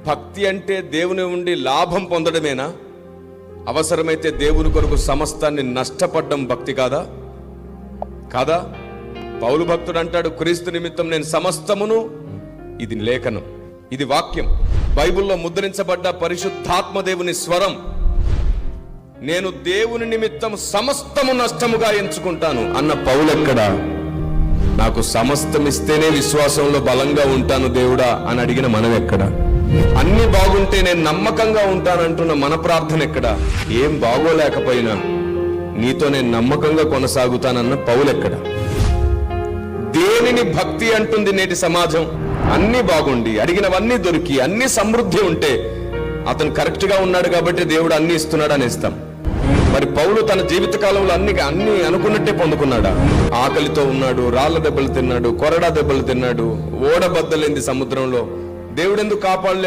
భక్తి అంటే దేవుని ఉండి లాభం పొందడమేనా? అవసరమైతే దేవుని కొరకు సమస్తాన్ని నష్టపడ్డం భక్తి కాదా? కాదా? పౌలు భక్తుడు అంటాడు, క్రీస్తు నిమిత్తం నేను సమస్తమును, ఇది లేఖనం, ఇది వాక్యం, బైబిల్లో ముద్రించబడ్డ పరిశుద్ధాత్మ దేవుని స్వరం, నేను దేవుని నిమిత్తం సమస్తము నష్టముగా ఎంచుకుంటాను అన్న పౌలెక్కడా? నాకు సమస్తం ఇస్తేనే విశ్వాసంలో బలంగా ఉంటాను దేవుడా అని అడిగిన మనం ఎక్కడ? అన్ని బాగుంటే నేను నమ్మకంగా ఉంటానంటున్న మన ప్రార్థన ఎక్కడ? ఏం బాగోలేకపోయినా నీతో నేను నమ్మకంగా కొనసాగుతానన్న పౌలెక్కడ? దేనిని భక్తి అంటుంది నేటి సమాజం? అన్ని బాగుండి, అడిగినవన్నీ దొరికి, అన్ని సమృద్ధి ఉంటే అతను కరెక్ట్ గా ఉన్నాడు కాబట్టి దేవుడు అన్ని ఇస్తున్నాడు అని ఇస్తాం. మరి పౌలు తన జీవిత కాలంలో అన్ని అనుకున్నట్టే పొందుకున్నాడా? ఆకలితో ఉన్నాడు, రాళ్ల దెబ్బలు తిన్నాడు, కొరడా దెబ్బలు తిన్నాడు, ఓడబద్దలేంది సముద్రంలో, దేవుడు ఎందుకు కాపాడలేదు?